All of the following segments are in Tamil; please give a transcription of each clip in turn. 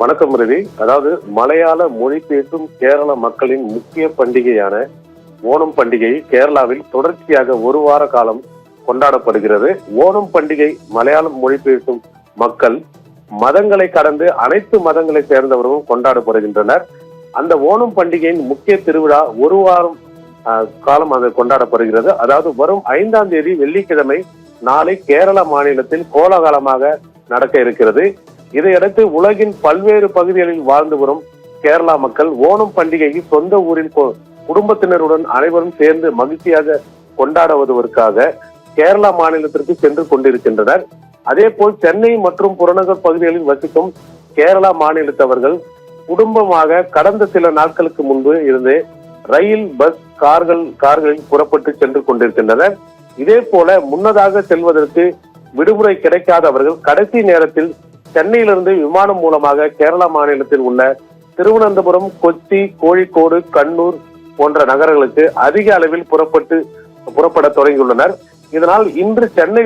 வணக்கம் ரவி. அதாவது மலையாள மொழி பேசும் கேரள மக்களின் முக்கிய பண்டிகையான ஓணம் பண்டிகை கேரளாவில் தொடர்ச்சியாக ஒரு வார காலம் கொண்டாடப்படுகிறது. ஓணம் பண்டிகை மலையாளம் மொழி பேசும் மக்கள் மதங்களை கடந்து அனைத்து மதங்களை சேர்ந்தவர்களும் கொண்டாடப்படுகின்றனர். அந்த ஓணம் பண்டிகையின் முக்கிய திருவிழா ஒரு வாரம் காலம் அது கொண்டாடப்படுகிறது. அதாவது வரும் 5ஆம் தேதி வெள்ளிக்கிழமை நாளை கேரள மாநிலத்தில் கோலாகலமாக நடக்க இருக்கிறது. இதையடுத்து உலகின் பல்வேறு பகுதிகளில் வாழ்ந்து வரும் கேரளா மக்கள் ஓணம் பண்டிகையை சொந்த ஊரில் குடும்பத்தினருடன் அனைவரும் சேர்ந்து மகிழ்ச்சியாக கொண்டாடுவதற்காக கேரளா மாநிலத்திற்கு சென்று கொண்டிருக்கின்றனர். அதே போல் சென்னை மற்றும் புறநகர் பகுதிகளில் வசிக்கும் கேரளா மாநிலத்தவர்கள் குடும்பமாக கடந்த சில நாட்களுக்கு முன்பு இருந்து ரயில், பஸ், கார்களில் புறப்பட்டு சென்று கொண்டிருக்கின்றனர். இதே போல முன்னதாக செல்வதற்கு விடுமுறை கிடைக்காதவர்கள் கடைசி நேரத்தில் சென்னையிலிருந்து விமானம் மூலமாக கேரளா மாநிலத்தில் உள்ள திருவனந்தபுரம், கொச்சி, கோழிக்கோடு, கண்ணூர் போன்ற நகரங்களுக்கு அதிக அளவில் புறப்பட தொடங்கியுள்ளனர். இதனால் இன்று சென்னை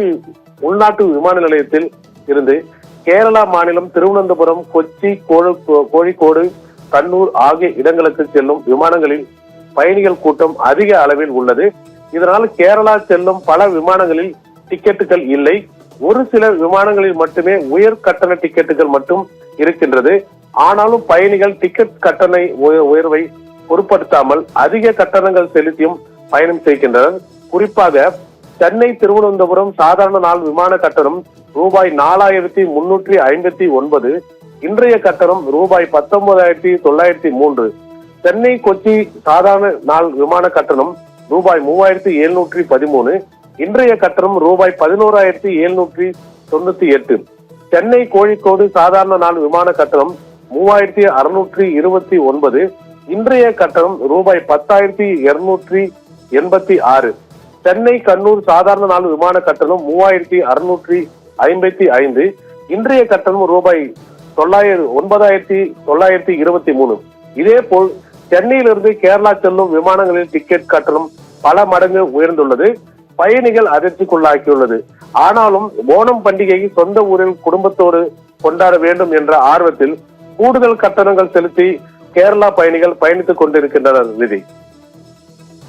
உள்நாட்டு விமான நிலையத்தில் இருந்து கேரளா மாநிலம் திருவனந்தபுரம், கொச்சி, கோழிக்கோடு, கண்ணூர் ஆகிய இடங்களுக்கு செல்லும் விமானங்களில் பயணிகள் கூட்டம் அதிக அளவில் உள்ளது. இதனால் கேரளா செல்லும் பல விமானங்களில் டிக்கெட்டுகள் இல்லை. ஒரு சில விமானங்களில் மட்டுமே உயர் கட்டண டிக்கெட்டுகள் மட்டும் இருக்கின்றது. ஆனாலும் பயணிகள் டிக்கெட் கட்டண உயர்வை பொருட்படுத்தாமல் அதிக கட்டணங்கள் செலுத்தியும் பயணம் செய்கின்றனர். குறிப்பாக சென்னை திருவனந்தபுரம் சாதாரண நாள் விமான கட்டணம் ரூபாய் 4359. இன்றைய கட்டணம் ரூபாய் 19,903. சென்னை கொச்சி சாதாரண நாள் விமான கட்டணம் ரூபாய் 3713. இன்றைய கட்டணம் ரூபாய் 11,798. சென்னை கோழிக்கோடு சாதாரண நாள் விமான கட்டணம் 3629. இன்றைய கட்டணம் ரூபாய் 10,286. சென்னை கண்ணூர் சாதாரண நாள் விமான கட்டணம் 3655. இன்றைய கட்டணம் ரூபாய் 9,923. இதே போல் சென்னையிலிருந்து கேரளா செல்லும் விமானங்களில் டிக்கெட் கட்டணம் பல மடங்கு உயர்ந்துள்ளது. பயணிகள் அதிர்ச்சிக்குள்ளாக்கியுள்ளது. ஆனாலும் ஓணம் பண்டிகையை சொந்த ஊரில் குடும்பத்தோடு கொண்டாட வேண்டும் என்ற ஆர்வத்தில் கூடுதல் கட்டணங்கள் செலுத்தி கேரளா பயணிகள் பயணித்துக் கொண்டிருக்கின்றனர். விதி